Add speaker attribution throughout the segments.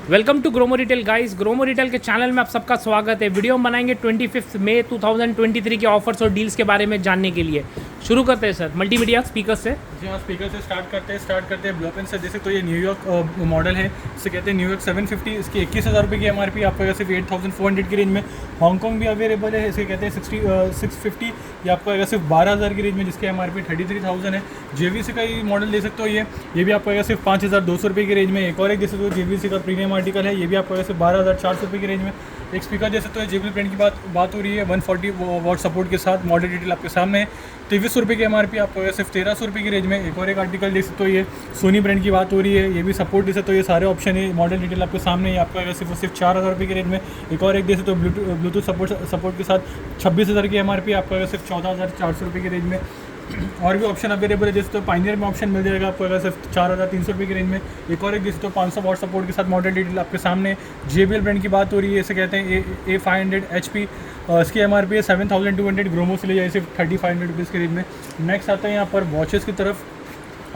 Speaker 1: Welcome to Gromo retail guys. Gromo retail के channel में आप सबका स्वागत है। वीडियो हम बनाएंगे 25 मई 2023 के ऑफर्स और डील्स के बारे में जानने के लिए। शुरू करते हैं सर मल्टीमीडिया स्पीकर से।
Speaker 2: जी हाँ, स्पीकर से स्टार्ट करते हैं ब्लूपेन से। जैसे तो ये न्यूयॉर्क मॉडल है, इसे कहते हैं न्यूयॉर्क 750। इसकी 21,000 रुपये की एमआरपी, आपको सिर्फ 8,400 की रेंज में। हांगकॉन्ग भी अवेलेबल है, इसे कहते हैं 650, ये आपको सिर्फ 12,000 की रेंज में, जिसकी एमआरपी 33,000 है। जेवीसी का ये मॉडल दे सकते हो, ये भी आपको सिर्फ 5,200 रुपये की रेंज में। एक और एक जैसे तो जेवीसी का प्रीमियम आर्टिकल है, ये भी आपको सिर्फ 12,400 रुपये की रेंज में। एक स्पीकर जैसे तो जेबीएल ब्रांड की बात हो रही है, 140 वॉट सपोर्ट के साथ। मॉडल डिटेल आपके सामने है। 2300 रुपये की एमआरपी, आपको सिर्फ 1300 रुपये की रेंज में। एक और एक आर्टिकल देख सकते हो, ये सोनी ब्रांड की बात हो रही है, ये भी सपोर्ट दे सकते हो। ये सारे ऑप्शन है, मॉडल डिटेल आपके सामने है। आपको सिर्फ 4,000 रुपये की रेंज में। एक और एक देख सकते हो ब्लूटूथ सपोर्ट के साथ 26,000 की एमआरपी, आपको सिर्फ 14,400 रुपये की रेंज में। और भी ऑप्शन अवेलेबल है, जैसे तो पाइनियर में ऑप्शन मिल जाएगा आपको सिर्फ 4,300 रुपये की रेंज में। एक और एक जैसे तो 500 वॉट सपोर्ट के साथ मॉडल डिटेल आपके सामने। JBL ब्रांड की बात हो रही है, इसे कहते हैं A500 HP। इसकी एमआरपी है 7,200। ग्रोमो से ले जाए सिर्फ 3,500 रुपीज़ की रेंज में। नेक्स्ट आता है यहाँ पर वॉचेस की तरफ।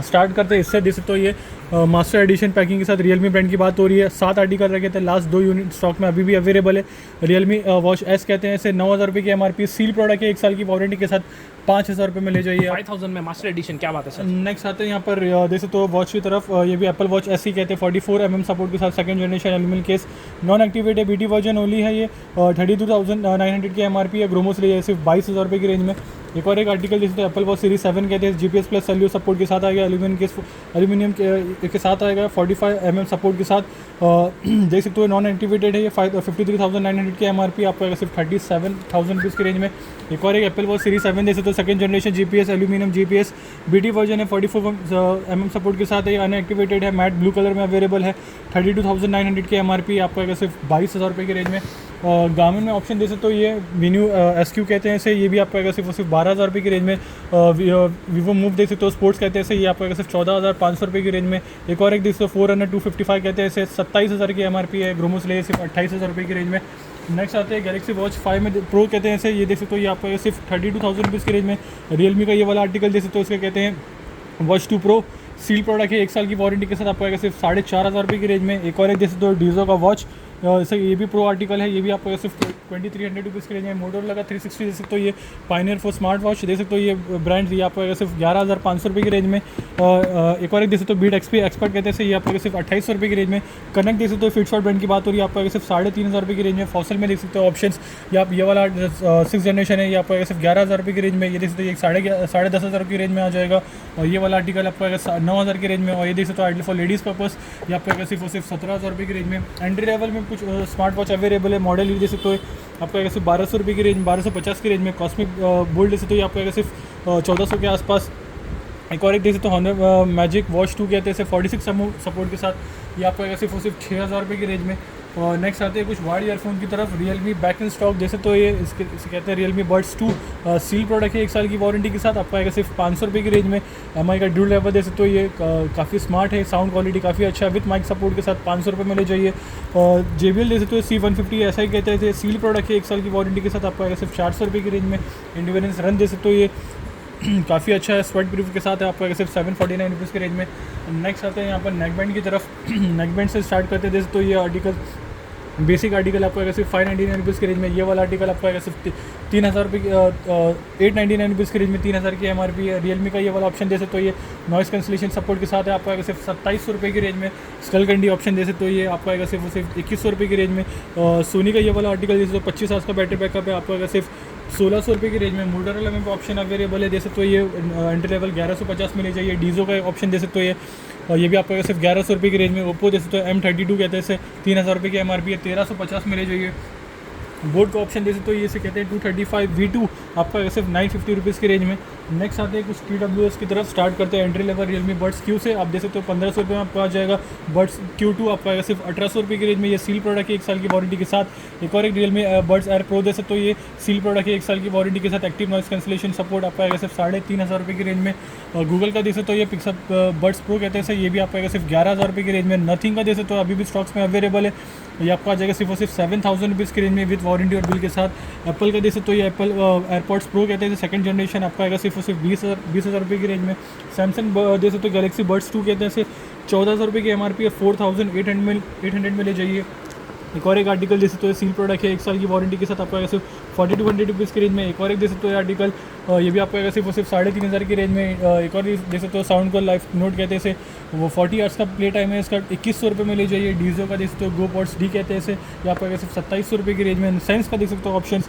Speaker 2: स्टार्ट करते हैं इससे। जैसे तो ये मास्टर एडिशन पैकिंग के साथ रियलमी ब्रांड की बात हो रही है। 7 आर्टिकल रखे थे, लास्ट 2 यूनिट स्टॉक में अभी भी अवेलेबल है। रियलमी वॉच एस कहते हैं, इसे 9,000 रुपये की एमआरपी, सील प्रोडक्ट है, 1 साल की वारंटी के साथ 5,000 रुपये में ले जाइए।
Speaker 1: 5,000 में मास्टर एडिशन, क्या बात है सर।
Speaker 2: नेक्स्ट आते हैं यहाँ पर जैसे तो वॉच की तरफ। ये भी एप्पल वॉच एस कहते हैं, 44 सपोर्ट के साथ, second generation aluminium case, non activated BT version only है। ये 32,900 की एमआरपी है। ग्रोमो से ले जाइए सिर्फ 22,000 रुपये की रेंज में। एक और एक आर्टिकल जैसे तो एप्पल वॉच सीरीज 7 कहते हैं, GPS प्लस सेल्यूलर सपोर्ट के साथ आएगा, एल्यूमिनियम के साथ आएगा, 45 सपोर्ट के साथ। देख सकते हो नॉन एक्टिवेटेड है। ये 53,900 की एमआरपी, आपको सिर्फ 37,000 रुपीज़ की रेंज में। एक और एक एप्पल वॉच सीरीज 7 जैसे तो second generation GPS aluminium GPS BT version है, 44 सपोर्ट के साथ है। ये अनएक्टिवेटेड है, मैट ब्लू कलर में अवेलेबल है, 32,900 की एमआरपी, आपको सिर्फ 22,000 रुपये की रेंज में। गार्मिन में ऑप्शन दे सकते हो, ये वीन्यू SQ कहते हैं इसे, ये भी आपको सिर्फ 12,000 रुपये की रेंज में। वीवो मूव देख सकते हो, स्पोर्ट्स कहते हैं इसे, ये आपको सिर्फ 14,500 रुपये की रेंज में। एक और एक देख सकते हो 400 255 कहते हैं इसे, 27,000 की एमआरपी है। ग्रोमो से ले सिर्फ 28,000 रुपये की रेंज में। नेक्स्ट आते हैं गैलेक्सी वॉच 5 में प्रो कहते हैं इसे, ये देख सकते हो, ये आपको सिर्फ 32,000 रुपीज़ की रेंज में। रियलमी का ये वाला आर्टिकल देख सकते हो, इसके कहते हैं वॉच 2 प्रो, सील प्रोडक्ट है, 1 साल की वारंटी के साथ, आपको सिर्फ 4,500 रुपये की रेंज में। एक और एक जैसे तो डीजो का वॉच, इसे ये भी प्रो आर्टिकल है, ये भी आपको सिर्फ 2,300 रुपीज़ की रेंज में। मोटोरोला का 360 देख सकते हो, ये पाइनियर फॉर स्मार्ट वॉच देख सकते हो, ये ब्रांड ये आपको सिर्फ 11,500 रुपये की रेंज में। एक और एक देख सकते हो बीट एक्सपर्ट कहते हैं, ये आपको सिर्फ 2,800 रुपये की रेंज में। कनेक्ट देख सकते हो, फिटशॉट ब्रांड की बात हो रही है, आपको सिर्फ 3,500 रुपये की रेंज में। फॉसल में देख सकते हो ऑप्शन, ये वाला 6 जनरेशन है, ये आपको सिर्फ 11,000 रुपये की रेंज में। ये देख सकते हो, ये 10,500 की रेंज में आ जाएगा। और ये वाला आर्टिकल आपको 9,000 की रेंज में। और ये देख सकते हो आइडल फॉर लेडीज़ पर्पस, ये आपको सिर्फ 17,000 रुपये की रेंज में। एंट्री लेवल में कुछ स्मार्ट वॉच अवेलेबल है, मॉडल ये देख सकते हो, आपको सिर्फ 1,200 रुपये की रेंज, 1,250 की रेंज में। कॉस्मिक बोल्ड देख सकते हो, ये आपको सिर्फ 1,400 के आसपास। एक और एक देख सकते हो हॉनर मैजिक वॉच 2 कहते हैं इसे, 46 सपोर्ट के साथ, ये आपको सिर्फ 6,000 रुपये की रेंज में। और नेक्स्ट आते हैं कुछ वाइड ईयरफोन की तरफ। रियलमी बैक इन स्टॉक जैसे तो ये इसे कहते हैं रियलमी बड्स 2, सील प्रोडक्ट है, 1 साल की वारंटी के साथ, आपको आएगा सिर्फ 500 रुपये की रेंज में। MI का ड्यूल लेवल जैसे तो ये काफ़ी स्मार्ट है, साउंड क्वालिटी काफ़ी अच्छा है, विथ माइक सपोर्ट के साथ 500 रुपये में ले जाइए। और JBL जैसे तो C150 ऐसा ही कहते हैं, सील प्रोडक्ट है, 1 साल की वारंटी के साथ, आपको आएगा सिर्फ 400 रुपये की रेंज में। इंडिपेंडेंस रन जैसे तो ये काफ़ी अच्छा है, स्वेट प्रूफ के साथ है, आपको सिर्फ 749 रुपीज़ की रेंज में। नेक्स्ट आते हैं यहाँ पर नेकबैंड की तरफ। नेकबैंड से स्टार्ट करते हैं जैसे तो ये आर्टिकल बेसिक आर्टिकल आपको आएगा सिर्फ 599 रुपीज़ की रेंज में। ये वाला आर्टिकल आपको आएगा सिर्फ 3,000 रुपये की 899 रुपीज़ की रेंज में, 3,000 की एमआरपी है। रियलमी का ये वाला ऑप्शन जैसे तो ये नॉइस कैंसलेशन सपोर्ट के साथ है, आपको आएगा सिर्फ 2,700 रुपये की रेंज में। स्कल कैंडी ऑप्शन जैसे तो ये आपको आएगा सिर्फ 2,100 रुपये की रेंज में। सोनी का ये वाला आर्टिकल जैसे तो 25 आवर्स का बैटरी बैकअप है, आपको आएगा सिर्फ 1,600 रुपये की रेंज में। मोटोरोला में ऑप्शन अवेलेबल है, जैसे तो ये एंट्री लेवल 1150 में ले जाइए। डीजो का ऑप्शन जैसे तो ये भी आपको सिर्फ 1,100 रुपये की रेंज में। ओप्पो जैसे तो M32 कहते हैं इसे, 3,000 रुपये की एमआरपी है, 1,350 में ले जाइए। बोर्ड का ऑप्शन जैसे तो ये से कहते हैं 235 V2, आपका सिर्फ 950 रुपीज़ की रेंज में। नेक्स्ट आते हैं कुछ TWS की तरफ। स्टार्ट करते हैं entry level Realme buds Q से, आप देख सकते हो 1,500 रुपये में आपको आ जाएगा। बड्स Q2 आपको आएगा सिर्फ 1,800 रुपये की रेंज में। ये सील प्रोडक्ट है, 1 साल की वारंटी के साथ। एक और एक रियलमी बड्स एयर प्रो दे सकते हो, ये सील प्रोडक्ट है, 1 साल की वारंटी के साथ, एक्टिव नॉइस कैंसलेशन सपोर्ट, आपको आएगा सिर्फ 3,500 रुपये की रेंज में। और गूगल का दे सकते हो, ये पिक्सअप बड्स प्रो कहते हैं इसे, ये भी आपको आएगा सिर्फ 11,000 रुपये की रेंज में। नथिंग का दे सकते हो, अभी भी स्टॉक्स में अवेलेबल है, ये आपको आ जाएगा सिर्फ 7,000 रुपीज़ की रेंज में, विद वारंटी और बिल के साथ। एप्पल का दे सकते हो, ये एप्पल एयरपॉड्स प्रो कहते हैं, सेकंड जनरेशन, आपका आएगा सिर्फ 20,000 रुपये की रेंज में। सैमसंग दे सकते हो, गैलेक्सी बड्स 2 कहते हैं इसे, 1400 रुपये की MRP है, 4800 में ले जाइए। एक और एक आर्टिकल जैसे तो सील प्रोडक्ट है, 1 साल की वारंटी के साथ आपको आएगा सिर्फ 4200 रुपीज़ की रेंज में। एक और एक जैसे तो आर्टिकल ये भी आपको आएगा सिर्फ 3500 की रेंज में। एक और जैसे तो साउंड को लाइफ नोट कहते हैं इसे, वो 40 आवर्स का प्ले टाइम है, इसका 2100 रुपये में ले जाइए। डीजो का जैसे तो गो पॉड्स डी कहते हैं इसे, ये आपको आएगा सिर्फ 2700 रुपये की रेंज में। सेंस का देख सकते हो ऑप्शन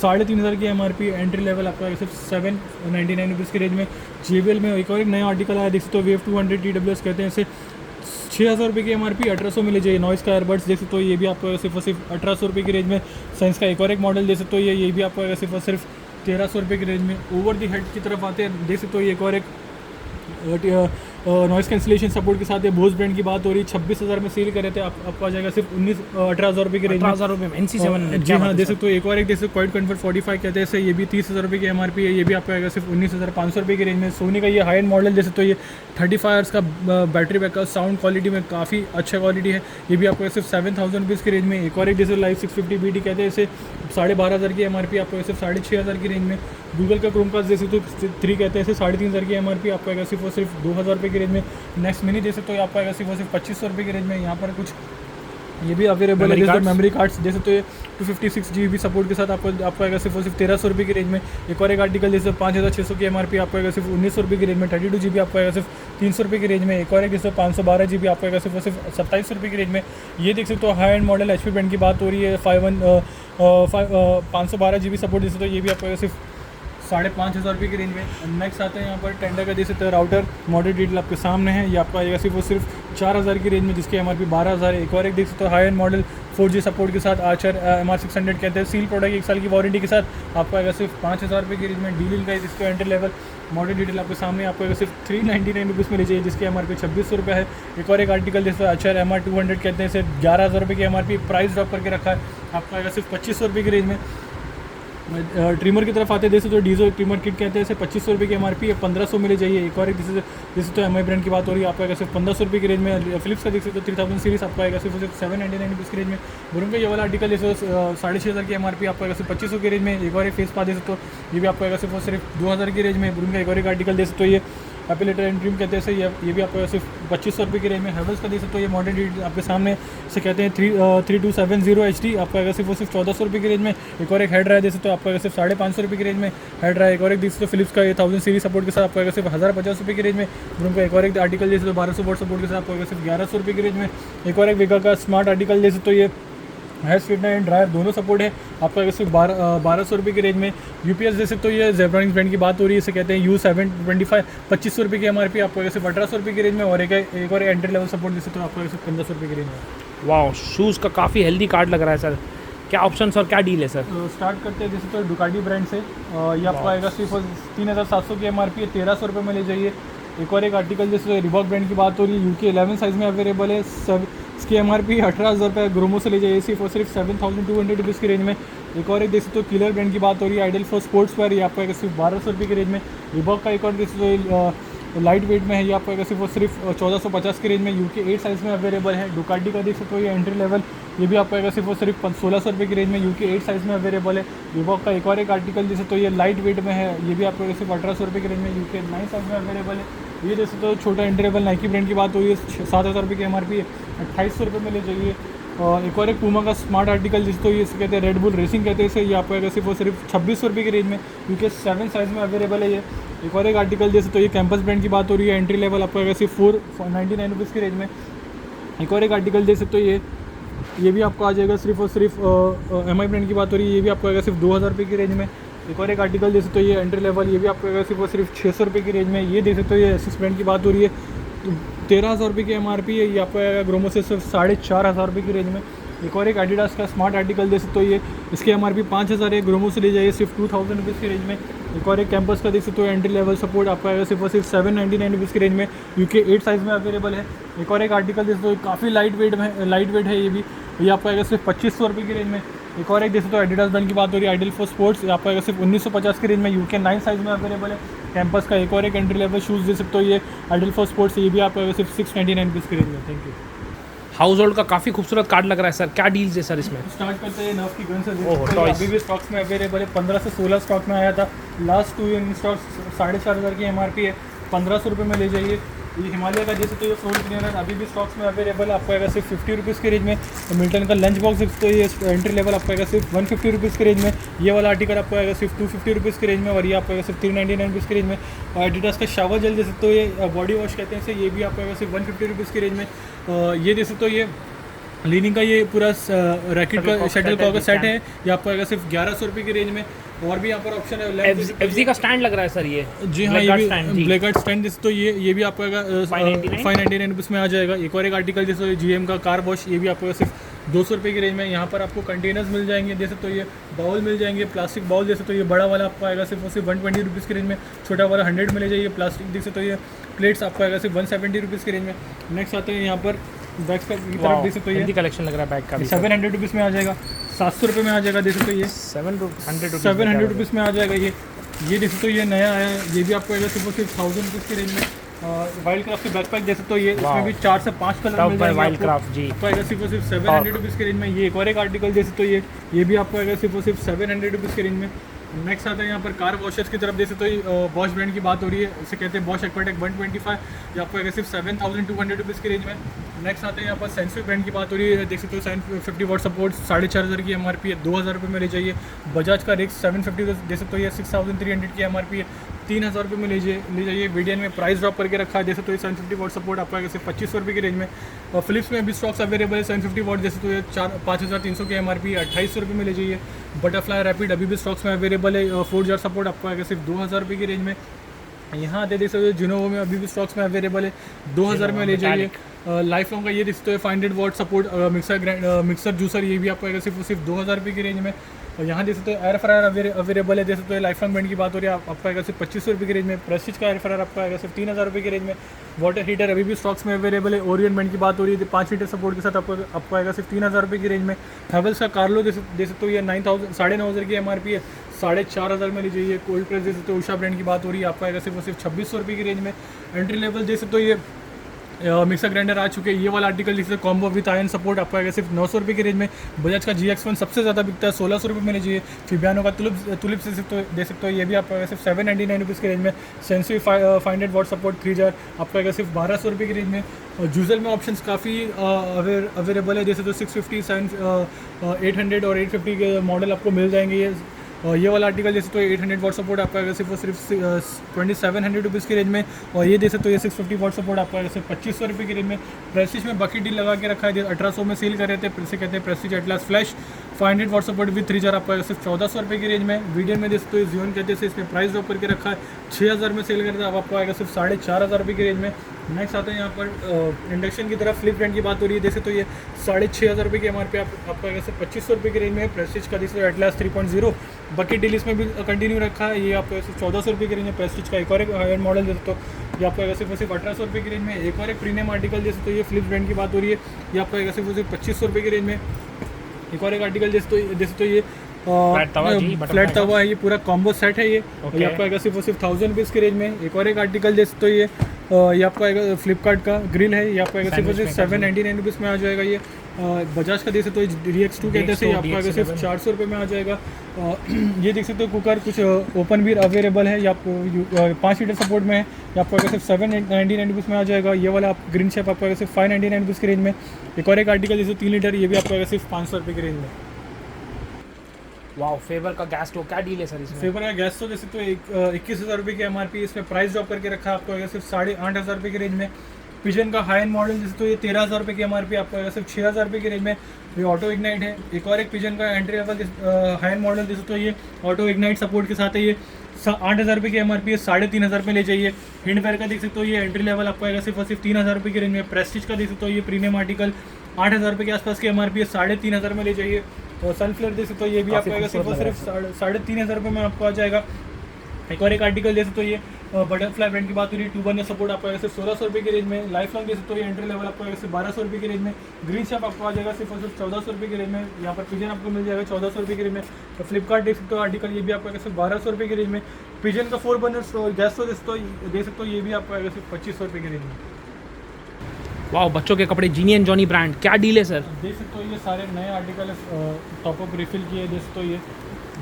Speaker 2: 3500 की MRP, एंट्री लेवल आपको आएगा सिर्फ 799 रुपीज़ की रेंज में। JBL में एक और एक नया आर्टिकल आया, देख सकते हो वेव 200 TWS कहते हैं इसे, 6000 रुपये की MRP, 1800 में ले जाइए। नॉइस का एयरबड्स देख सकते हो, ये भी आपको सिर्फ और सिर्फ 1800 रुपये की रेंज में। साइंस का एक और एक मॉडल देख सकते हो, ये भी आपको आएगा सिर्फ और सिर्फ 1300 रुपये की रेंज में। ओवर दी हेड की तरफ आते हैं, देख सकते हो ये एक और एक नॉइस कैंसिलेशन सपोर्ट के साथ ये बोस ब्रांड की बात हो रही है, 26,000 में सेल कर रहे थे, आपको आ जाएगा सिर्फ 18,000 रुपये की रेंज में।
Speaker 1: 18,000 रुपये में NC700।
Speaker 2: जी हाँ, देख सकते हो एक और एक जैसे क्वाइट कम्फर्ट 45 कहते हैं इसे, ये भी 30,000 रुपये की MRP है, ये भी आपको आएगा सिर्फ 19,500 रुपये की रेंज में। सोनी का ये हाई एंड मॉडल जैसे तो ये 35 आवर्स का बैटरी बैकअप, साउंड क्वालिटी में काफ़ी अच्छा क्वालिटी है, ये भी आपको सिर्फ 7,000 रुपीज़ की रेंज में। एक और एक जैसे लाइव 650 BT कहते हैं इसे, 12,500 की MRP, आपको सिर्फ 6,500 की रेंज में। गूगल का क्रोमकास्ट जैसे तो 3 कहते हैं इसे, 3,500 की MRP, आपको आएगा सिर्फ और सिर्फ 2,000 रुपये की रेंज में। नेक्स्ट मिनी जैसे तो आपको आएगा सिर्फ और सिर्फ 2500 रुपये की रेंज में। यहाँ पर कुछ ये भी अवेलेबल है, जैसे मेमोरी कार्ड्स जैसे तो ये 256 GB सपोर्ट के साथ आपको आएगा सिर्फ और सिर्फ 1300 रुपये की रेंज में। एक और एक आर्टिकल जैसे 5600 की MRP, आपको आएगा सिर्फ 1900 रुपये की रेंज में। 32 GB आपको आएगा सिर्फ 300 रुपये की रेंज में। एक और एक जैसे 512 GB आपको आएगा सिर्फ और सिर्फ 2700 रुपये की रेंज में। ये देख सकते हो high and model HP brand की बात हो रही है, 512 GB सपोर्ट जैसे तो ये भी आपको आएगा सिर्फ 5,500 रुपये की रेंज में। नेक्स्ट आते हैं यहाँ पर टेंडर का जैसे तो राउटर मॉडल डिटेल आपके सामने है, ये आपको आएगा सिर्फ और सिर्फ 4,000 की रेंज में, जिसकी MRP 12,000 है। एक और एक देख सकते हो high and model 4G support के साथ आर्चर MR600 कहते हैं, सील प्रोडक्ट 1 साल की वारंटी के साथ आपको आएगा सिर्फ 5,000 रुपये की रेंज में। डील का इसका एंट्री लेवल मॉडल डिटेल आपके सामने, आपको आएगा सिर्फ 399 रुपीज़ में ले जाइए, जिसकी MRP 2600 रुपये है। एक और एक आर्टिकल जैसे आर्चर MR200 कहते हैं इसे, 11,000 रुपये की MRP, प्राइस ड्रॉप करके रखा है, आपको आएगा सिर्फ 2500 रुपये की रेंज में। ट्रिमर की तरफ आते हैं, जैसे तो डीजो ट्रिमर किट कहते हैं इसे, 2500 रुपये की MRP है, 1500 में ले जाइए। एक और एक जैसे तो MI ब्रांड की बात हो रही है, आपको आएगा सिर्फ 1500 रुपये की रेंज में। फिलिप्स का देख सकते हो 3000 सीरीज़ आपको आएगा सिर्फ 799 रुपीज़ की रेंज में। बुरुम का ये वाला आर्टिकल जैसे 6,500 की MRP, आपको आएगा सिर्फ 2500 की रेंज में। एक और एक फेस पा दे सकते हो, ये भी आपको आएगा सिर्फ 2,000 की रेंज में। बुरुम का एक और एक आर्टिकल जैसे तो ये एपिलेटर एंड ड्रीम कहते हैं, ये भी आपको सिर्फ 2500 रुपये की रेंज में। हेवल्स का देख सकते हो, ये मॉडल डिटेल आपके सामने से कहते हैं 3270 HD, आपको आएगा सिर्फ 1400 रुपये की रेंज में। एक और एक हेड रहा है जैसे तो आपको आएगा सिर्फ 550 रुपये की रेंज में हेड रहा है। एक और एक देख सकते हो फिलिप्स का ये 1000 सीरीज सपोर्ट के साथ आपको आएगा सिर्फ 1050 रुपये की रेंज में। उनका एक और एक आर्टिकल जैसे तो 1200 वोल्ट सपोर्ट के साथ आपको आएगा सिर्फ 1100 रुपये की रेंज में। एक और एक वेगा का स्मार्ट आर्टिकल जैसे तो ये हेयर स्ट्रेटनर एंड ड्रायर दोनों सपोर्ट है, आपको आएगा सिर्फ 1200 रुपये की रेंज में। UPS जैसे तो ये जेब्रानिक्स ब्रांड की बात हो रही है, इसे कहते हैं U725, 2500 रुपये की MRP, आपको आएगा सिर्फ 1800 रुपये की रेंज में। और एक और एंट्री लेवल सपोर्ट जैसे तो आपको आएगा सिर्फ 1500 रुपये की रेंज में।
Speaker 1: वाह, शूज़ का काफ़ी हेल्दी कार्ड लग रहा है सर। क्या ऑप्शंस और क्या डील है सर?
Speaker 2: स्टार्ट करते हैं जैसे तो डुकाटी ब्रांड से, ये आपको आएगा सिर्फ 3700 की MRP है, 1300 रुपये में ले जाइए। एक और एक आर्टिकल जैसे रिबॉक ब्रांड की बात हो रही है, UK 11 साइज़ में अवेलेबल है, इसकी MRP 18,000 रुपये, ग्रोमो से ले जाइए सिर्फ और सिर्फ 7,200 रुपीज़ की रेंज में। एक और एक देख सकते हो किलर ब्रांड की बात हो रही है, आइडल फॉर स्पोर्ट्स वेयर, ये आपको आएगा सिर्फ 1200 रुपये की रेंज में। रिबॉक का एक और देख सकते हो लाइट वेट में है, ये आपको आएगा सिर्फ और सिर्फ 1450 की रेंज में, UK 8 साइज़ में अवेलेबल है। डुकाटी का देख सकते हो ये एंट्री लेवल, ये भी आपको आएगा सिर्फ और सिर्फ 1600 रुपये की रेंज में, UK 8 साइज़ में अवेलेबल है। रिबॉक का एक और एक आर्टिकल जैसे तो ये लाइट वेट में है, ये भी आपको सिर्फ 1800 रुपये की रेंज में, UK 9 साइज़ में अवेलेबल है। ये जैसे तो छोटा एंट्री लेवल नाइकी ब्रांड की बात हो रही है, 7,000 रुपये की MRP है, 2800 रुपये में ले जाइए। एक और एक पूमा का स्मार्ट आर्टिकल जिसको ये कहते हैं रेड बुल रेसिंग कहते हैं इसे, ये आपको आएगा सिर्फ और सिर्फ 2600 रुपये की रेंज में, UK 7 साइज़ में अवेलेबल है ये। एक और एक आर्टिकल जैसे तो ये कैंपस ब्रांड की बात हो रही है, एंट्री लेवल आपको आएगा सिर्फ 499 रुपीज़ की रेंज में। एक और एक आर्टिकल जैसे तो ये भी आपको आ जाएगा सिर्फ और सिर्फ MI ब्रांड की बात हो रही है, ये भी आपको आएगा सिर्फ 2000 रुपये की रेंज में। एक और एक आर्टिकल जैसे तो ये एंट्री लेवल, ये भी आपको आएगा सिर्फ और सिर्फ 600 रुपये की रेंज में। ये देख सकते हो ये एसिस ब्रांड की बात हो रही है, 13,000 रुपये की MRP है, ये आपको आएगा ग्रोमो से सिर्फ 4,500 रुपये की रेंज में। एक और एक एडिडास का स्मार्ट आर्टिकल जैसे तो ये इसकी MRP 5,000 है, ग्रोमो से ले जाइए सिर्फ 2,000 रुपीज़ की रेंज में। एक और एक कैंपस का देख सकते हो एंट्री लेवल सपोर्ट आपको आएगा सिर्फ और सिर्फ 799 रुपीज़ की रेंज में, UK 8 साइज़ में अवेलेबल है। एक और एक आर्टिकल जैसे तो काफ़ी लाइट वेट है, ये आपको आएगा सिर्फ 2500 रुपये की रेंज में। एक और एक जैसे तो एडिडास ब्रांड की बात हो रही है, आइडल फॉर स्पोर्ट्स, आपको आएगा सिर्फ 1950 की रेंज में, UK 9 साइज़ में अवेलेबल है। कैंपस का एक और एक एंट्री लेवल शूज़ दे सकते हो, ये आइडल फॉर स्पोर्ट्स, ये भी आपको आएगा सिर्फ 699 रुपीज़ की रेंज में। Thank you.
Speaker 1: हाउस होल्ड का काफ़ी खूबसूरत कार्ड लग रहा है सर, क्या डील्स है सर इसमें?
Speaker 2: स्टार्ट करते हैं नर्फ की गन से,
Speaker 1: टॉयज
Speaker 2: अभी भी स्टॉक्स में अवेलेबल है, 15 से 16 स्टॉक में आया था, लास्ट 2 इन स्टॉक्स 4,500 की MRP है, 1500 रुपये में ले जाइए। ये हिमालय का जैसे तो ये फ्लोर क्लीनर अभी भी स्टॉक्स में अवेलेबल आपको आएगा सिर्फ 50 रुपीज़ की रेंज में। मिल्टन का लंच बॉक्स तो ये एंट्री लेवल आपको आएगा सिर्फ 150 रुपीज़ की रेंज में। ये वाला आर्टिकल आपको आएगा सिर्फ 250 रुपीज़ की रेंज में, और ये आपको आएगा सिर्फ 399 रुपीज़ की रेंज में। और एडिडास का शावर जेल जैसे तो ये बॉडी वॉश कहते हैं इसे, ये भी आपको आएगा सिर्फ 150 रुपीज़ की रेंज में। ये जैसे तो ये लीनिंग का ये पूरा रैकेट का शटल कॉक का सेट है, ये आपको आएगा सिर्फ 1100 रुपये की रेंज में। और भी यहाँ पर ऑप्शन है
Speaker 1: एफजी का स्टैंड लग रहा है सर ये।
Speaker 2: जी हाँ, ये भी ब्लैक आर्ट स्टैंड जैसे तो ये भी आपको आएगा 599 रुपीज़ में आ जाएगा। एक और एक आर्टिकल जैसे GM का कार वॉश, ये भी आपको सिर्फ 200 रुपये की रेंज में। यहाँ पर आपको कंटेनर्स मिल जाएंगे, जैसे तो ये बाउल मिल जाएंगे, प्लास्टिक बाउल जैसे तो ये बड़ा वाला आपको आएगा सिर्फ 120 रुपीज़ की रेंज में, छोटा वाला 100 में ले जाइए। प्लास्टिक जैसे तो ये प्लेट्स आपको आएगा सिर्फ 170 रुपीज़ की रेंज में। नेक्स्ट आते हैं यहाँ पर बैग्स की तरफ, जैसे तो ये
Speaker 1: कलेक्शन लग रहा है बैग का,
Speaker 2: 700 रुपीज़ में आ जाएगा, 700 रुपये में आ जाएगा। जैसे तो ये 700 रुपीज़ में आ जाएगा। ये जैसे तो ये नया आया है, ये भी आपको आएगा सिर्फ 1000 रुपीज़ की रेंज में। वाइल्ड क्राफ्ट के बैकपैक जैसे तो ये इसमें भी 4 से 5 कलर मिल जाएंगे
Speaker 1: वाइल्ड क्राफ्ट जी,
Speaker 2: आपको आएगा सिर्फ 700 रुपीज़ की रेंज में। ये एक और एक आर्टिकल जैसे तो ये भी आपको आएगा सिर्फ 700 रुपीज़ की रेंज में। नेक्स्ट आता है यहाँ पर कार वॉशर्स की तरफ, जैसे तो बॉश ब्रांड की बात हो रही है, इसे कहते हैं बॉश एक्वाटेक 125, ये आपको आएगा सिर्फ 7200 रुपीज़ की रेंज में। नेक्स्ट आते हैं यहाँ पर सेंसुई ब्रांड की बात हो रही है, देख सकते हो 750 वाट सपोर्ट 4500 की MRP है, 2000 रुपये में ले जाइए। बजाज का रिक्स 750 जैसे तो ये 6300 की MRP है, 3000 रुपये में ले जाइए। वीडियन में प्राइस ड्रॉप करके रखा है, जैसे तो ये 750 वाट सपोर्ट आपको आएगा सिर्फ 2500 रुपये की रेंज में। और फिलिप्स में भी स्टॉक्स अवेलेबल है 750 वाट, जैसे तो ये 5300 की MRP 2800 रुपये में ले जाइए। बटरफ्लाई रैपिड अभी भी स्टॉक्स में अवेलेबल है, 4 जार सपोर्ट आपको आएगा सिर्फ 2000 रुपये की रेंज में। यहाँ आते देख सकते हो जिनोवो में अभी भी स्टॉक्स में अवेलेबल है, 2000 में ले जाइए। लाइफ लॉन्ग का ये दिखते हैं 500 वाट सपोर्ट मिक्सर जूसर, ये भी आपको आएगा सिर्फ 2000 रुपये की रेंज में। और यहाँ देख सकते हो एयर फ्रायर अवेलेबल है, जैसे तो लाइफ लॉन्ग ब्रांड की बात हो रही है, आपको आएगा सिर्फ 2500 रुपये की रेंज में। प्रेस्टीज का एयर फ्रायर आपको आएगा सिर्फ 3000 रुपये की रेंज में। वाटर हीटर अभी भी स्टॉक्स में अवेलेबल है, ओरियन ब्रांड की बात हो रही है, 5 लीटर सपोर्ट के साथ आपको आएगा सिर्फ 3000 रुपये की रेंज में। हैवेल्स का कार्लो जैसे तो ये 9,500 की MRP है, 4500 में ले जाइए। कोल्ड प्रेस जैसे तो उषा ब्रांड की बात हो रही है, आपको आएगा सिर्फ 2600 रुपये की रेंज में। एंट्री लेवल जैसे तो ये मिक्सर ग्राइंडर आ चुके हैं, ये वाला आर्टिकल जैसे कॉम्बो विद आयरन सपोर्ट आपको आएगा सिर्फ 900 रुपये की रेंज में। बजाज का GX1 सबसे ज़्यादा बिकता है, 1600 रुपये में लीजिए। फिबियानो का तुलिप से दे सकते हो, ये भी आपको आएगा सिर्फ 799 रुपीज़ की रेंज में। सेंसुई 500 वाट सपोर्ट 3 जार आपको आएगा सिर्फ 1200 रुपये की रेंज में। और जूजल में ऑप्शंस काफ़ी अवेलेबल है, जैसे तो 650, 800 और 850 के मॉडल आपको मिल जाएंगे। ये वाला आर्टिकल जैसे तो 800 वाट सपोर्ट आपको आएगा सिर्फ 2700 रुपीज़ की रेंज में। और ये जैसे तो ये 650 वाट सपोर्ट आपको आएगा सिर्फ 2500 रुपये की रेंज में। प्रेस्टीज में बकेट डील लगा के रखा है, 1800 में सेल कर रहे थे, इसे कहते हैं Prestige Atlas flash 500 watt support with 3 jar आपको आएगा सिर्फ 1400 रुपये की रेंज में। वीडियन में जैसे तो जियोन कहते हैं, इसमें प्राइस ड्रॉप करके रखा है, 6000 में सेल करते हैं, अब आपको आएगा सिर्फ 4500 रुपये की रेंज में। नेक्स्ट आते हैं यहाँ पर इंडक्शन की तरफ, फ्लिप ब्रांड की बात हो रही है, जैसे तो ये 6500 रुपये की MRP आपको आएगा सिर्फ 2500 रुपये की रेंज में। प्रेस्टीज का जैसे एटलास 3.0 बकेट डील इसमें भी कंटिन्यू रखा है, ये आपको सिर्फ 1400 रुपये की रेंज में। प्रेस्टीज का एक और एक हायर मॉडल जैसे तो ये आपको आएगा सिर्फ 1800 रुपये की रेंज में। एक और एक प्रीमियम आर्टिकल जैसे तो ये फ्लिप ब्रांड की बात हो रही है, ये आपको आएगा सिर्फ 2500 रुपये की रेंज में। एक और एक आर्टिकल जैसे तो ये फ्लैट तवा है, ये पूरा कॉम्बो सेट है, ये आपको आएगा सिर्फ 1000 रुपीज़ की रेंज में। एक और एक आर्टिकल जैसे तो ये आपको आएगा फ्लिपकार्ट का ग्रिल है, ये आपको आएगा सिर्फ 799 रुपीज़ में आ जाएगा। ये बजाज का देख सकते हो DX2 कहते हैं, ये आपको आएगा सिर्फ 400 रुपये में आ जाएगा। ये देख सकते हो कुकर कुछ ओपन भी अवेलेबल है, ये आपको 5 लीटर सपोर्ट में है, ये आपको आएगा सिर्फ 799 रुपीज़ में आ जाएगा। ये वाला आप ग्रीन शेप आपको आएगा सिर्फ 599 रुपीज़ की रेंज में। एक और एक आर्टिकल जैसे 3 लीटर, ये भी आपको आएगा सिर्फ 500 रुपये की रेंज में।
Speaker 1: वाओ, फेवर का गैस स्टोव क्या डील है सर इसमें?
Speaker 2: फेवर का गैस स्टोव जैसे तो 21,000 रुपये की MRP, इसमें प्राइस ड्रॉप करके रखा है, आपको आएगा सिर्फ 8,500 रुपये की रेंज में। पिजन का हाई एंड मॉडल जैसे तो ये 13,000 रुपये की MRP आपको आएगा सिर्फ 6,000 रुपये की रेंज में। ये ऑटो इग्नाइट है। एक और एक पिजन का entry level high and model जैसे तो ये ऑटो इग्नाइट सपोर्ट के साथ है, ये 8,000 रुपये की MRP है, 3,500 में ले जाइए। हिंडवेयर का देख सकते हो, ये एंट्री लेवल आपको आएगा सिर्फ 3,000 रुपये की रेंज में। प्रेस्टीज का देख सकते हो, ये प्रीमियम आर्टिकल 8,000 रुपये के आसपास की MRP है, 3,500 में ले जाइए। और सनफ्लेयर देख सकते हो, ये भी आपको आएगा सिर्फ 3,500 रुपये में आपको आ जाएगा। एक और एक आर्टिकल जैसे तो ये बटरफ्लाई ब्रांड की बात हो रही है, 2 बर्नर सपोर्ट आपको आएगा सिर्फ 1600 रुपये की रेंज में। लाइफ लॉन्ग जैसे तो ये एंट्री लेवल आपको आएगा सिर्फ 1200 रुपये की रेंज में। ग्रीन शेप आपको आ जाएगा सिर्फ 1400 रुपये की रेंज में। यहाँ पर पिजन आपको मिल जाएगा 1400 रुपये की रेंज में। तो फ्लिपकार्ट देख सकते हो आर्टिकल, ये भी आपको आएगा सिर्फ 1200 रुपये की रेंज में। पिजन का 4 बर्नर गैस स्टोव देख सकते हो, ये भी आपको आएगा सिर्फ 2500 रुपये की रेंज में।
Speaker 1: वाह, बच्चों के कपड़े जीनी एंड जॉनी ब्रांड क्या डील है सर?
Speaker 2: देख सकते हो, ये सारे नए आर्टिकल टॉपअप रिफिल किए, देख सकते हो ये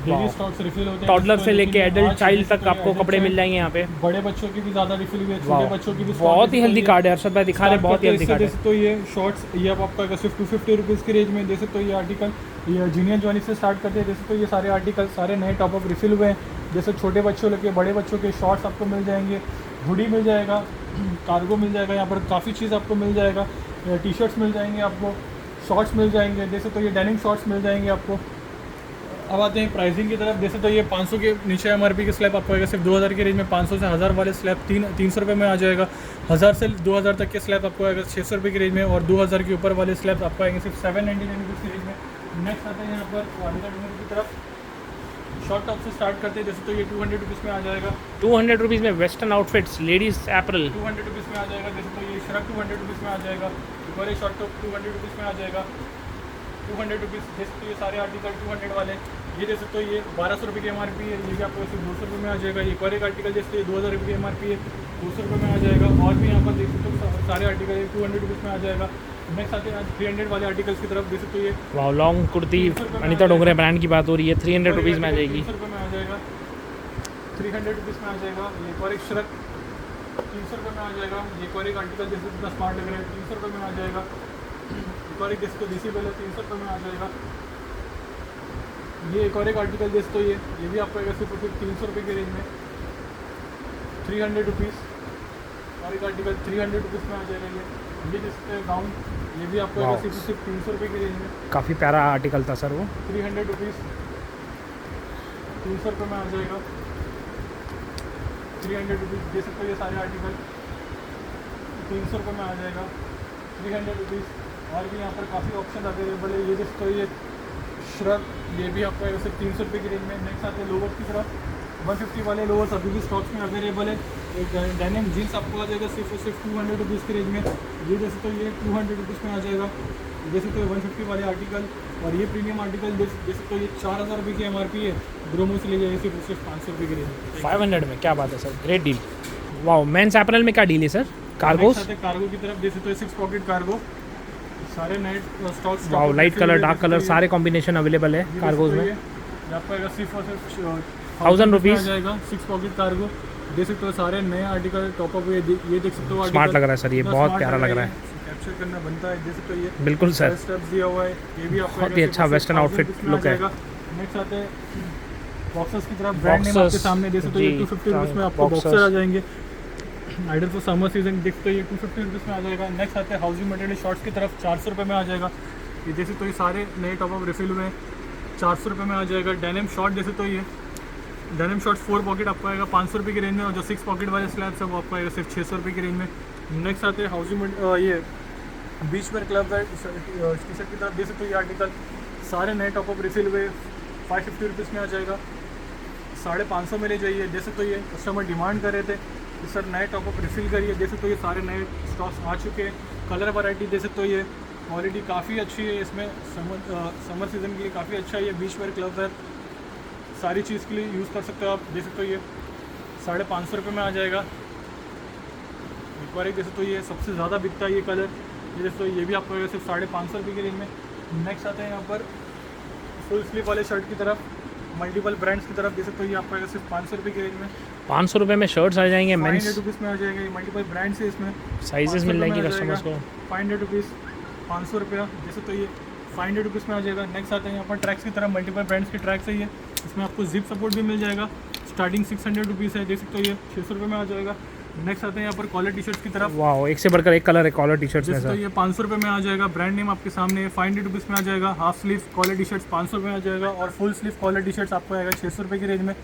Speaker 2: डेली स्टॉक्स रिफिल होते हैं।
Speaker 1: टॉडलर से लेके एडल्ट
Speaker 2: आज
Speaker 1: चाइल्ड
Speaker 2: जैसे
Speaker 1: तक
Speaker 2: तो ये
Speaker 1: आपको
Speaker 2: adult
Speaker 1: कपड़े
Speaker 2: child,
Speaker 1: मिल जाएंगे यहाँ पे।
Speaker 2: बड़े बच्चों की भी ज़्यादा रिफिल हुई है, छोटे बच्चों की भी
Speaker 1: बहुत ही हेल्दी कार्ड है अर्षद भाई, दिखा रहे बहुत ही हेल्दी कार्ड है।
Speaker 2: जैसे तो ये शॉर्ट्स ये अब आपका सिर्फ 250 रुपीज़ की रेंज में। जैसे तो ये आर्टिकल ये जीनियर जॉनी से स्टार्ट करते हैं। जैसे तो ये सारे आर्टिकल सारे नए टॉपअप रिफिल हुए हैं। जैसे छोटे बच्चों लेके बड़े बच्चों के शॉर्ट्स आपको मिल जाएंगे, हुडी मिल जाएगा, कार्गो मिल जाएगा, यहाँ पर काफ़ी चीज़ आपको मिल जाएगा। टी शर्ट्स मिल जाएंगे आपको, शॉर्ट्स मिल जाएंगे। जैसे तो ये डेनिम शॉर्ट्स मिल जाएंगे आपको। अब आते हैं प्राइसिंग की तरफ। जैसे तो ये 500 के नीचे MRP के स्लैब आपको आएगा सिर्फ 2000 की रेंज में। 500 से 1000 वाले स्लैब 300 रुपये में आ जाएगा। 1000 से 2000 तक के स्लैब आपको आएगा 600 रुपये की रेंज में। और 2000 के ऊपर वाले स्लैब आपको आएंगे सिर्फ 799 रुपीज़ की रेंज में। नेक्स्ट आते हैं यहाँ पर वाटर की तरफ। शॉर्ट टॉप से स्टार्ट करते हैं। जैसे तो ये 200 रुपीज़ में आ जाएगा।
Speaker 1: 200 रुपीज़ में western outfits ladies apparel
Speaker 2: 200 rupees में आ जाएगा। जैसे तो ये शर्ट 200 रुपीज़ में आ जाएगा। एक और शॉर्ट टॉप 200 रुपीज़ में आ जाएगा। 200 रुपीज़। जैसे तो ये सारे आर्टिकल 200 वाले ये जैसे तो ये 1200 रुपये की MRP है। ये भी आपको सिर्फ 200 रुपये में आ जाएगा। एक और एक आर्टिकल जैसे ये 2000 रुपये की MRP है, 200 रुपये में आ जाएगा। और भी यहाँ पर देख सकते हो सारे आर्टिकल 200 रुपीज़ में आ जाएगा। नेक्स्ट आते हैं 300 वाले आर्टिकल्स की तरफ। जैसे तो ये
Speaker 1: वाह लॉन्ग कुर्ती अनीता डोंगरे ब्रांड की बात हो रही है, 300 रुपीज़ में आ जाएगी।
Speaker 2: 300 रुपये में आ जाएगा। 300 रुपीज़ में आ जाएगा। एक और एक शर्ट 300 रुपये में आ जाएगा। एक और एक आर्टिकल जैसे इतना स्मार्ट लग रहा है 300 रुपये में आ जाएगा। एक और एक जैसे तो देसी बेल है 300 रुपये में आ जाएगा। ये एक और एक आर्टिकल जैसे तो ये भी आपको आएगा सिर्फ 300 रुपये की रेंज में। 300 रुपीज़। और एक आर्टिकल 300 रुपीज़ में आ जाएगा। ये जैसे गाउन ये भी आपको आएगा सिर्फ 300 रुपये की रेंज में।
Speaker 1: काफ़ी प्यारा आर्टिकल था सर वो।
Speaker 2: 300 रुपीज़ 300 रुपये में आ जाएगा। 300 रुपीज़। जैसे तो ये सारे आर्टिकल 300 रुपये में आ जाएगा। 300 रुपीज़। और भी यहाँ पर काफ़ी ऑप्शन अवेलेबल है। ये जैसे तो ये श्रग ये भी आपको आएगा सिर्फ 300 रुपये की रेंज में। नेक्स्ट आते हैं लोवर्स की तरफ। 150 वाले लोवर्स अभी भी स्टॉक्स में अवेलेबल है। एक डेनिम जीन्स आपको आ जाएगा सिर्फ 200 रुपीज़ की रेंज में। ये जैसे तो ये 200 रुपीज़ में आ जाएगा। जैसे तो 150 वाले आर्टिकल और ये प्रीमियम आर्टिकल जैसे तो ये 4000 रुपये की MRP है। ग्रोमो से ले जाइए सिर्फ 500 रुपये की रेंज में।
Speaker 1: 500 में, क्या बात है सर, ग्रेट डील। वाह मेंस एपरल में क्या डील है सर? कार्गोस
Speaker 2: कार्गो की तरफ। जैसे तो 6 पॉकेट कार्गो सारे नए स्टॉक्स।
Speaker 1: वाह लाइट कलर डार्क कलर सारे कॉम्बिनेशन अवेलेबल है कार्गोज में।
Speaker 2: आपको आएगा सिर्फ और सिर्फ
Speaker 1: 1000 रुपीज़
Speaker 2: आ जाएगा। 6 पॉकेट कार्गो देख सकते हो सारे नए आर्टिकल टॉपअप हुए। ये देख सकते हो
Speaker 1: स्मार्ट लग रहा है सर, ये बहुत प्यारा लग रहा है।
Speaker 2: कैप्चर करना बनता है। जैसे तो ये
Speaker 1: बिल्कुल सर,
Speaker 2: स्टेप्स दिया हुआ है। ये भी आपको
Speaker 1: बहुत ही अच्छा वेस्टर्न आउटफिट लुक है।
Speaker 2: नेक्स्ट आते हैं बॉक्सर्स की तरफ। ब्रांड नेम आपके सामने। जैसे तो ये 250 रुपीज़ में आपको बॉक्सर आ जाएंगे। आइडल फॉर समर सीजन देख तो ये 250 रुपीज़ में आ जाएगा। नेक्स्ट आते हैं हाउसिंग मटेरियल शॉर्ट्स की तरफ। 400 रुपये में आ जाएगा। ये जैसे तो ये सारे नए टॉपअप रिफिल हुए हैं। 400 रुपये में आ जाएगा। डेनिम शॉर्ट जैसे तो ये डेनिम शॉर्ट्स 4 पॉकेट आपको आएगा 500 रुपये की रेंज में। और जो 6 पॉकेट वाले स्लैब्स है वो आपको आएगा सिर्फ 600 रुपये की रेंज में। नेक्स्ट आते हैं हाउसिंग ये beach wear club wear T shirt की तरफ। जैसे तो ये आर्टिकल सारे नए टॉपअप रिफिल हुए 550 रुपीज़ में आ जाएगा। 550 में ले जाइए। जैसे तो ये कस्टमर डिमांड कर रहे थे कि सर नए टॉपअप रिफिल करिए। जैसे तो ये सारे नए स्टॉक्स आ चुके हैं। कलर वैरायटी जैसे तो ये क्वालिटी काफ़ी अच्छी है। इसमें समर सीज़न के लिए काफ़ी अच्छा है। ये बीच वेयर क्लब वेयर सारी चीज़ के लिए यूज़ कर सकते हो आप। जैसे तो ये 550 रुपये में आ जाएगा। एक बार जैसे तो ये सबसे ज़्यादा बिकता है ये कलर। ये जैसे तो ये भी आपको सिर्फ 550 रुपये की रेंज में। नेक्स्ट आते हैं यहाँ पर फुल स्लीव वाले शर्ट की तरफ, मल्टीपल ब्रांड्स की तरफ। जैसे तो ये आपको सिर्फ 500 रुपये की रेंज में।
Speaker 1: 500 रुपये में शर्ट्स आ जाएंगे।
Speaker 2: 500 रुपीज़ में आ जाएगा। ये मल्टीपल ब्रांड्स है इसमें।
Speaker 1: साइजेस मिल जाएंगी कस्टमर्स को।
Speaker 2: 500 रुपीज़ 500 रुपया। जैसे तो ये 500 रुपीज़ में आ जाएगा। नेक्स्ट आते हैं यहाँ पर ट्रैक्स की तरफ। मल्टीपल ब्रांड्स की ट्रैक्स है ये। इसमें आपको जिप सपोर्ट भी मिल जाएगा। स्टार्टिंग 600 रुपीज़ है। जैसे तो ये 600 रुपये में आ जाएगा। नेक्स्ट आते हैं यहाँ पर कॉलर टी शर्ट्स की तरफ।
Speaker 1: वाह एक से बढ़कर एक कलर है कॉलर टी शर्ट्स में
Speaker 2: जैसे तो
Speaker 1: सर।
Speaker 2: ये 500 रुपये में आ जाएगा। ब्रांड नेम आपके सामने है। 500 रुपीज़ में आ जाएगा। Half sleeve collar T shirts 500 रुपये में आ जाएगा। और full sleeve collar T shirts आपको आएगा 600 रुपये की रेंज में।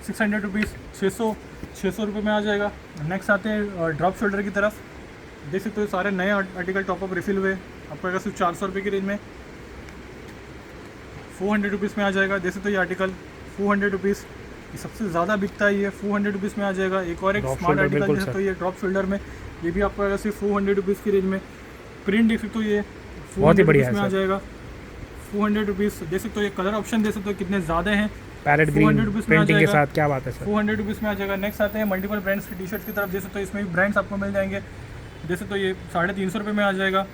Speaker 2: 600 रुपीज़ 600 रुपये में आ जाएगा। नेक्स्ट आते हैं ड्रॉप शोल्डर की तरफ। देख सकते हो सारे नए आर्टिकल टॉपअप रिफिल हुए आपको आएगा सिर्फ 400 रुपये की रेंज में। 400 रुपीज़ में आ जाएगा। जैसे तो ये आर्टिकल 400 रुपीज़ ये सबसे ज़्यादा बिकता है। ये 400 रुपीज़ में आ जाएगा। एक और एक स्मार्ट आर्टिकल जैसे तो ये ड्रॉप शोल्डर में ये भी आपको आएगा सिर्फ 400 रुपीज़ की रेंज में। प्रिंट देख सकते हो ये 400 रुपीज़ में आ जाएगा। 400 रुपीज़। जैसे तो ये कलर ऑप्शन देख सकते हो कितने ज़्यादा हैं।
Speaker 1: पैरेट ग्रीन प्रिंटिंग के साथ, क्या बात है सर।
Speaker 2: 400 रुपीज़ में आ जाएगा। नेक्स्ट आते हैं मल्टीपल ब्रांड्स की टी शर्ट्स की तरफ। जैसे तो इसमें भी ब्रांड्स आपको मिल जाएंगे। जैसे तो ये 350 रुपये में आ जाएगा।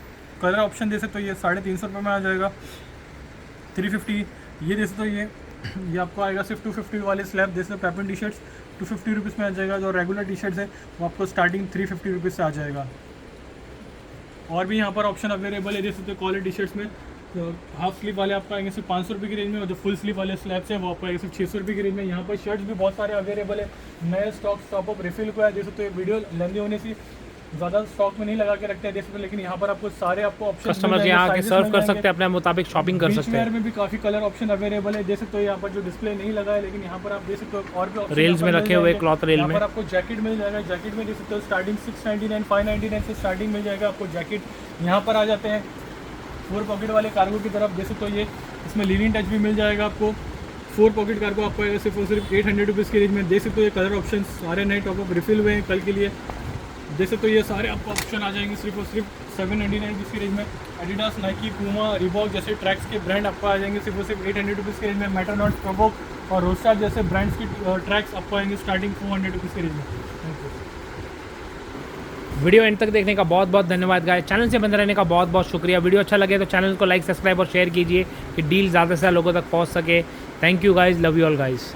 Speaker 2: कलर ऑप्शन जैसे तो ये 350 रुपये में आ जाएगा। 350। ये जैसे तो ये ये आपको आएगा सिर्फ 250 वाले स्लैब, जैसे पेपन टी शर्ट्स 250 रुपीज़ में आ जाएगा। जो रेगुलर टी शर्ट्स है वो आपको स्टार्टिंग 350 रुपीज़ से आ जाएगा। और भी यहाँ पर ऑप्शन अवेलेबल है, जैसे तो कॉलर टी शर्ट्स में हाफ स्लीव वाले आपको आएंगे सिर्फ 500 रुपये की रेंज में, और जो फुल स्लीव वाले स्लैब्स हैं वो आपको आएंगे सिर्फ 600 रुपये की रेंज में। यहाँ पर शर्ट्स भी बहुत सारे अवेलेबल है, नए स्टॉक स्टॉप अप रिफिल को है। जैसे तो ये वीडियो लेंदी होने से ज़्यादा स्टॉक में नहीं लगा के रखते हैं जैसे तो, लेकिन यहाँ पर आपको सारे आपको ऑप्शन
Speaker 1: कस्टमर यहाँ आके सर्व कर सकते हैं, अपने मुताबिक शॉपिंग कर सकते हैं।
Speaker 2: में भी काफ़ी कलर ऑप्शन अवेलेबल है, जैसे तो यहाँ पर जो डिस्प्ले नहीं लगा है, लेकिन यहाँ पर आप जैसे तो और भी ऑप्शन
Speaker 1: रेल्स में रखे हुए क्लॉथ रेल में।
Speaker 2: पर आपको जैकेट मिल जाएगा, जैकेट में जैसे तो स्टार्टिंग 699 599 से स्टार्टिंग मिल जाएगा आपको जैकेट। यहाँ पर आ जाते हैं 4 पॉकेट वाले कार्गो की तरफ, जैसे तो ये इसमें लिनिन टच भी मिल जाएगा आपको। 4 पॉकेट कार्गो आपको आएगा सिर्फ और सिर्फ 800 रुपीज़ की रेंज में। जैसे तो ये कलर ऑप्शन सारे नए टॉप अप रिफिल हुए हैं कल के लिए। जैसे तो ये सारे आपको ऑप्शन आ जाएंगे सिर्फ और सिर्फ 799 रुपीज़ की रेंज में। एडिडास, नाइकी, पूमा, रिबॉक जैसे ट्रैक्स के ब्रांड आपको आ जाएंगे सिर्फ और सिर्फ 800 रुपीज़ की रेंज में। मेटानॉट, प्रोवोक और रोस्टार जैसे ब्रांड्स की ट्रैक्स आपको आएंगे स्टार्टिंग 400 रुपीज़ की रेंज में। Thank you.
Speaker 1: वीडियो एंड तक देखने का बहुत बहुत धन्यवाद गाइस। चैनल से बंद रहने का बहुत बहुत शुक्रिया। वीडियो अच्छा लगे तो चैनल को लाइक, सब्सक्राइब और शेयर कीजिए कि डील ज़्यादा से ज़्यादा लोगों तक पहुंच सके। Thank you guys, love you all guys.